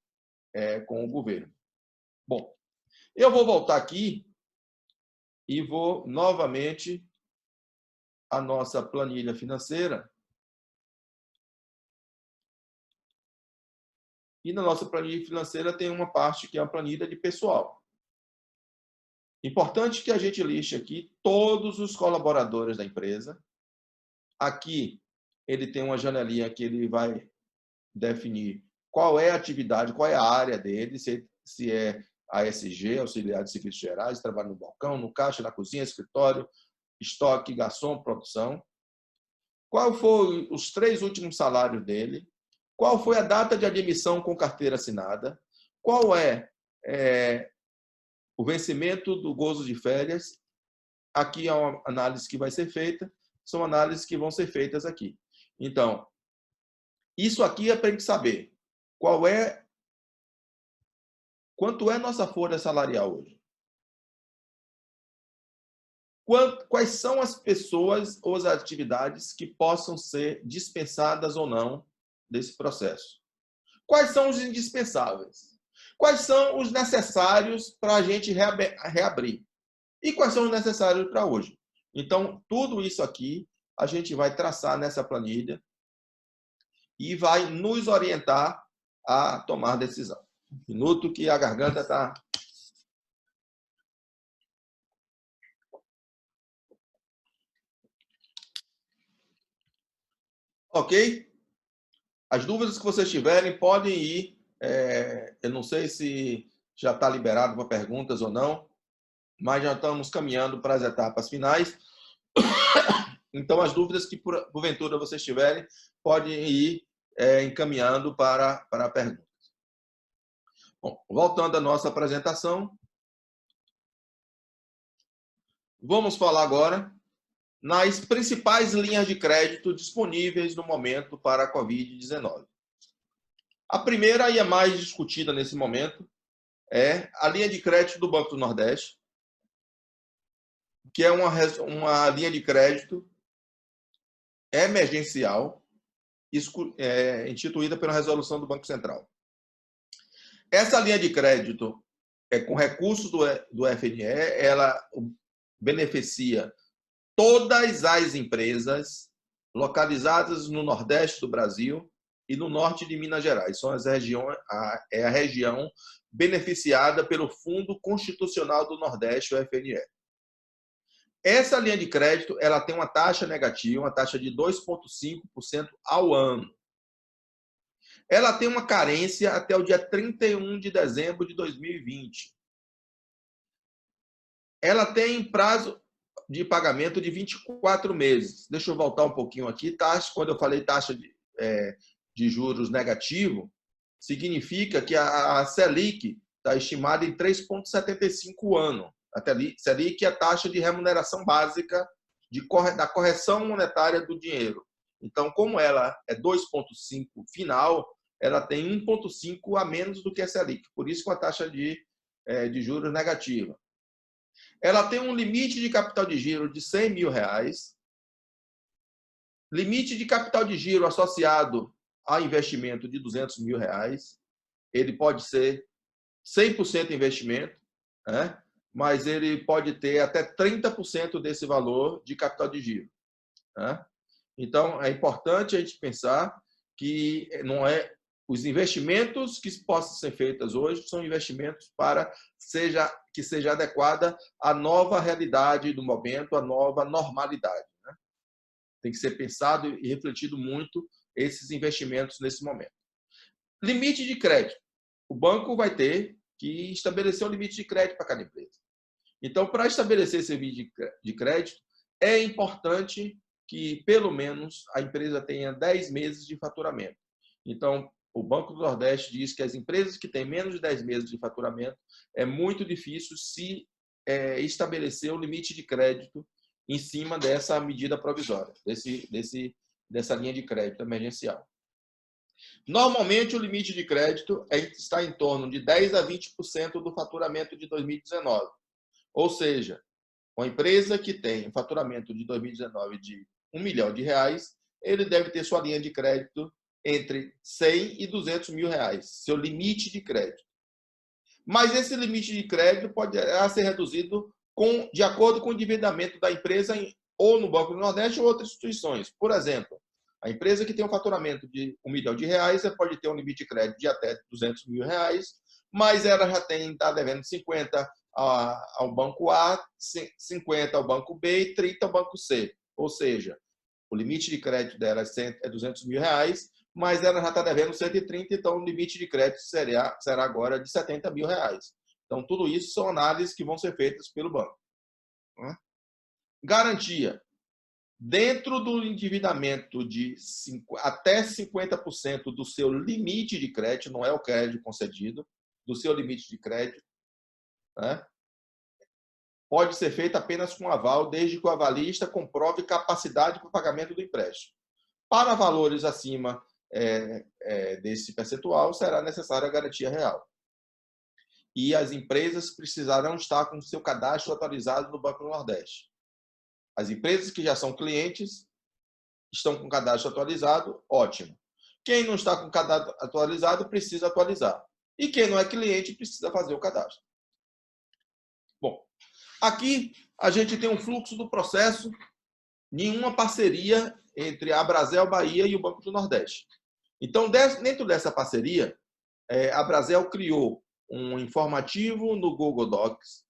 o governo. Bom, eu vou voltar aqui e vou novamente a nossa planilha financeira. E na nossa planilha financeira tem uma parte que é a planilha de pessoal. Importante que a gente liste aqui todos os colaboradores da empresa. Aqui ele tem uma janelinha que ele vai definir qual é a atividade, qual é a área dele, se é ASG, auxiliar de serviços gerais, trabalho no balcão, no caixa, na cozinha, escritório, estoque, garçom, produção. Qual foi os 3 últimos salários dele? Qual foi a data de admissão com carteira assinada? Qual é o vencimento do gozo de férias? Aqui é uma análise que vai ser feita, são análises que vão ser feitas aqui. Então, isso aqui é para a gente saber quanto é nossa folha salarial hoje. Quais são as pessoas ou as atividades que possam ser dispensadas ou não desse processo? Quais são os indispensáveis? Quais são os necessários para a gente reabrir? E quais são os necessários para hoje? Então, tudo isso aqui a gente vai traçar nessa planilha e vai nos orientar a tomar decisão. Um minuto que a garganta está... Ok? As dúvidas que vocês tiverem podem ir. Eu não sei se já está liberado para perguntas ou não, mas já estamos caminhando para as etapas finais. Então, as dúvidas que, porventura, vocês tiverem, podem ir encaminhando para perguntas. Bom, voltando à nossa apresentação, vamos falar agora nas principais linhas de crédito disponíveis no momento para a Covid-19. A primeira e a mais discutida nesse momento é a linha de crédito do Banco do Nordeste, que é uma linha de crédito emergencial instituída pela resolução do Banco Central. Essa linha de crédito, com recursos do FNE, ela beneficia todas as empresas localizadas no Nordeste do Brasil e no Norte de Minas Gerais. São a região beneficiada pelo Fundo Constitucional do Nordeste, o FNE. Essa linha de crédito ela tem uma taxa negativa, uma taxa de 2,5% ao ano. Ela tem uma carência até o dia 31 de dezembro de 2020. Ela tem prazo de pagamento de 24 meses. Deixa eu voltar um pouquinho aqui. Quando eu falei taxa de juros negativo, significa que a Selic está estimada em 3,75 ano. A Selic é a taxa de remuneração básica da correção monetária do dinheiro. Então, como ela é 2,5 final, ela tem 1,5 a menos do que a Selic. Por isso, com a taxa de juros negativa. Ela tem um limite de capital de giro de R$100 mil, limite de capital de giro associado a investimento de R$200 mil. Ele pode ser 100% investimento, né? Mas ele pode ter até 30% desse valor de capital de giro, né? Então, é importante a gente pensar que não é os investimentos que possam ser feitos hoje são investimentos para que seja adequada à nova realidade do momento, à nova normalidade, né? Tem que ser pensado e refletido muito esses investimentos nesse momento. Limite de crédito. O banco vai ter que estabelecer um limite de crédito para cada empresa. Então, para estabelecer esse limite de crédito, é importante que, pelo menos, a empresa tenha 10 meses de faturamento. Então, o Banco do Nordeste diz que as empresas que têm menos de 10 meses de faturamento, é muito difícil, se estabelecer o limite de crédito em cima dessa medida provisória, dessa linha de crédito emergencial. Normalmente, o limite de crédito está em torno de 10% a 20% do faturamento de 2019. Ou seja, uma empresa que tem um faturamento de 2019 de R$ 1 milhão, ele deve ter sua linha de crédito entre 100 e 200 mil reais, seu limite de crédito. Mas esse limite de crédito pode ser reduzido de acordo com o endividamento da empresa ou no Banco do Nordeste ou outras instituições. Por exemplo, a empresa que tem um faturamento de R$ 1 milhão, ela pode ter um limite de crédito de até R$ 200 mil, mas ela já está devendo 50 ao banco A, 50 ao banco B e 30 ao banco C. Ou seja, o limite de crédito dela é 200 mil reais, mas ela já está devendo 130, então o limite de crédito será agora de 70 mil reais. Então, tudo isso são análises que vão ser feitas pelo banco. Garantia. Dentro do endividamento de até 50% do seu limite de crédito, não é o crédito concedido, do seu limite de crédito, pode ser feito apenas com aval, desde que o avalista comprove capacidade para o pagamento do empréstimo. Para valores acima desse percentual, será necessária a garantia real. E as empresas precisarão estar com o seu cadastro atualizado no Banco do Nordeste. As empresas que já são clientes estão com o cadastro atualizado, ótimo. Quem não está com o cadastro atualizado precisa atualizar. E quem não é cliente precisa fazer o cadastro. Bom, aqui a gente tem um fluxo do processo, nenhuma parceria entre a Brasel Bahia e o Banco do Nordeste. Então, dentro dessa parceria, a Brasel criou um informativo no Google Docs,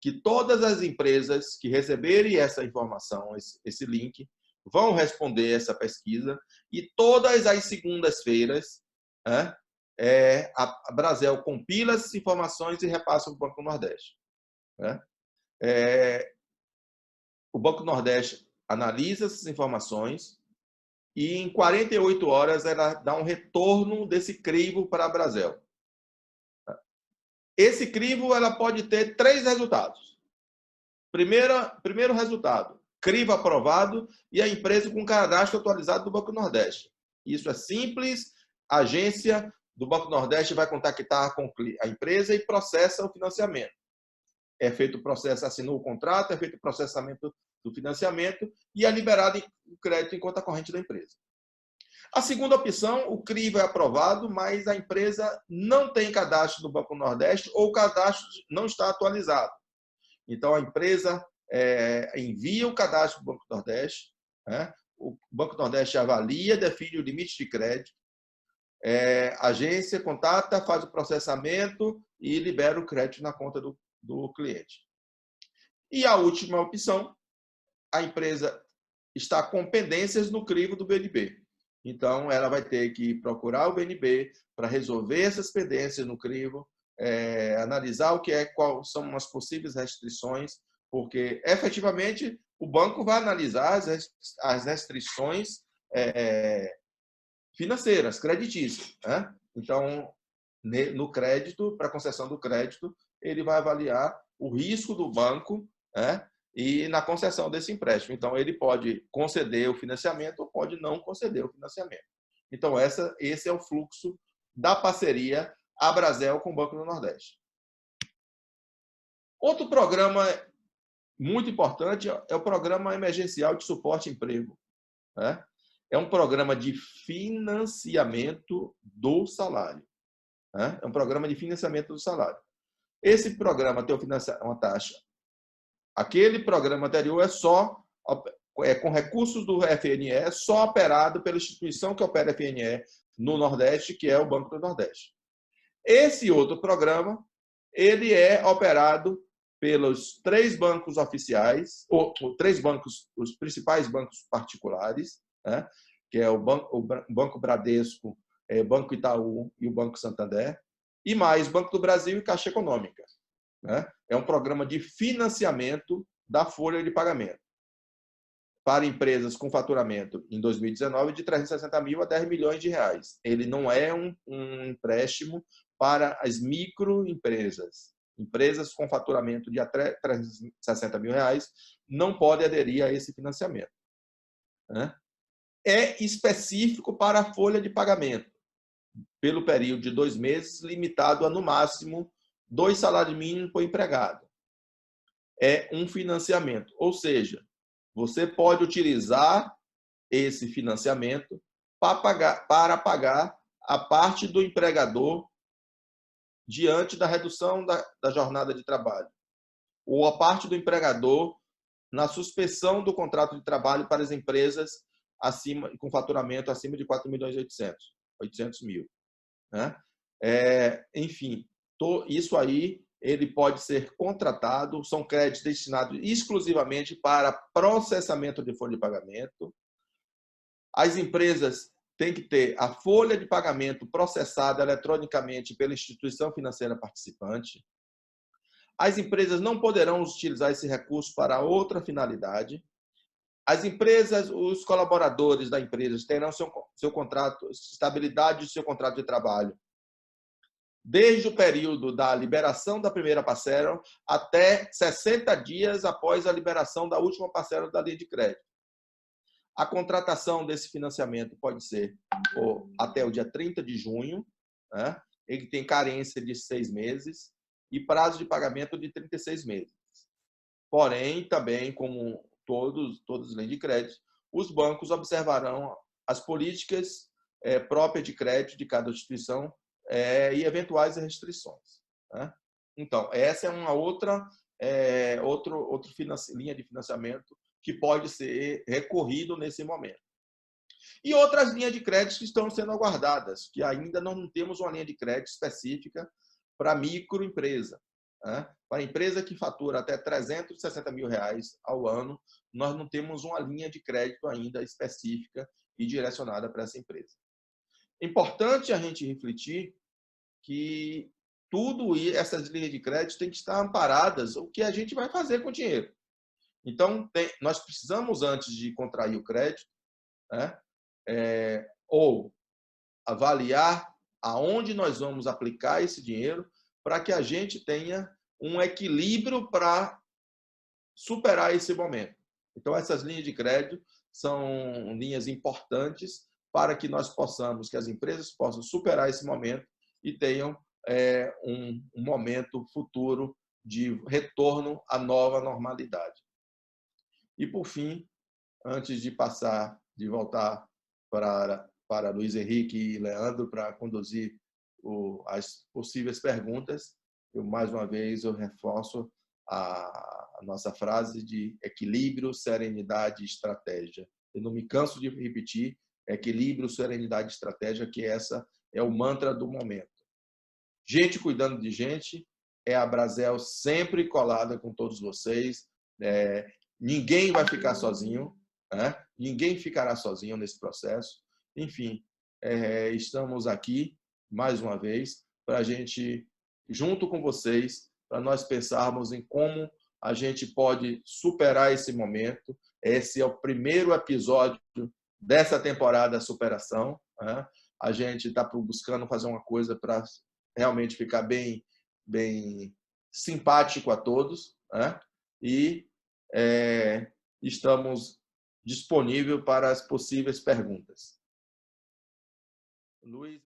que todas as empresas que receberem essa informação, esse link, vão responder essa pesquisa, e todas as segundas-feiras a Brasel compila essas informações e repassa para o Banco do Nordeste. O Banco do Nordeste analisa essas informações e em 48 horas ela dá um retorno desse crivo para a Brasel. Esse crivo ela pode ter 3 resultados. Primeiro resultado, crivo aprovado e a empresa com cadastro atualizado do Banco do Nordeste. Isso é simples, a agência do Banco do Nordeste vai contactar com a empresa e processa o financiamento. É feito o processo, assinou o contrato, é feito o processamento do financiamento e é liberado o crédito em conta corrente da empresa. A segunda opção, o crivo é aprovado, mas a empresa não tem cadastro no Banco do Nordeste ou o cadastro não está atualizado. Então, a empresa envia o cadastro do Banco do Nordeste, o Banco do Nordeste avalia, define o limite de crédito, a agência contata, faz o processamento e libera o crédito na conta do cliente. E a última opção, a empresa está com pendências no crivo do BNB. Então, ela vai ter que procurar o BNB para resolver essas pendências no crivo, analisar quais são as possíveis restrições, porque, efetivamente, o banco vai analisar as restrições financeiras, creditícias. Então, no crédito, para a concessão do crédito, ele vai avaliar o risco do banco e na concessão desse empréstimo. Então, ele pode conceder o financiamento ou pode não conceder o financiamento. Então, esse é o fluxo da parceria Abrazel com o Banco do Nordeste. Outro programa muito importante é o Programa Emergencial de Suporte ao Emprego. É um programa de financiamento do salário. É um programa de financiamento do salário. Esse programa tem uma taxa. Aquele programa anterior com recursos do FNE, só operado pela instituição que opera FNE no Nordeste, que é o Banco do Nordeste. Esse outro programa, ele é operado pelos 3 bancos oficiais, ou 3 bancos, os principais bancos particulares, que é o Banco Bradesco, o Banco Itaú e o Banco Santander, e mais Banco do Brasil e Caixa Econômica. É um programa de financiamento da folha de pagamento para empresas com faturamento em 2019 de 360 mil a 10 milhões de reais. Ele não é um empréstimo para as microempresas. Empresas com faturamento de até R$360 mil não podem aderir a esse financiamento, né? É específico para a folha de pagamento, pelo período de 2 meses, limitado a, no máximo, 2 salários mínimos por empregado. É um financiamento, ou seja, você pode utilizar esse financiamento para pagar a parte do empregador diante da redução da jornada de trabalho, ou a parte do empregador na suspensão do contrato de trabalho para as empresas com faturamento acima de 4.800.000, né? Enfim, isso aí ele pode ser contratado, são créditos destinados exclusivamente para processamento de folha de pagamento. As empresas têm que ter a folha de pagamento processada eletronicamente pela instituição financeira participante. As empresas não poderão utilizar esse recurso para outra finalidade. As empresas, os colaboradores da empresa terão seu contrato, estabilidade do seu contrato de trabalho, desde o período da liberação da primeira parcela até 60 dias após a liberação da última parcela da linha de crédito. A contratação desse financiamento pode ser até o dia 30 de junho, né? Ele tem carência de 6 meses e prazo de pagamento de 36 meses. Porém, também, como todas as linhas de crédito, os bancos observarão as políticas próprias de crédito de cada instituição e eventuais restrições, né? Então, essa é uma outra linha de financiamento que pode ser recorrido nesse momento. E outras linhas de crédito que estão sendo aguardadas, que ainda não temos uma linha de crédito específica para microempresa, né? Para a empresa que fatura até R$360 mil ao ano, nós não temos uma linha de crédito ainda específica e direcionada para essa empresa. Importante a gente refletir que essas linhas de crédito têm que estar amparadas o que a gente vai fazer com o dinheiro. Então, nós precisamos, antes de contrair o crédito, né, ou avaliar aonde nós vamos aplicar esse dinheiro para que a gente tenha um equilíbrio para superar esse momento. Então, essas linhas de crédito são linhas importantes para que nós possamos, que as empresas possam superar esse momento e tenham um momento futuro de retorno à nova normalidade. E, por fim, antes de voltar para Luiz Henrique e Leandro para conduzir as possíveis perguntas, mais uma vez, eu reforço a nossa frase de equilíbrio, serenidade e estratégia. Eu não me canso de repetir, equilíbrio, serenidade e estratégia, que essa é o mantra do momento. Gente cuidando de gente, a Brasel sempre colada com todos vocês. Ninguém vai ficar sozinho, né? Ninguém ficará sozinho nesse processo. Enfim, estamos aqui, mais uma vez, para a gente, junto com vocês, para nós pensarmos em como a gente pode superar esse momento. Esse é o primeiro episódio dessa temporada Superação, né? A gente está buscando fazer uma coisa para realmente ficar bem simpático a todos, né? E estamos disponíveis para as possíveis perguntas. Luiz.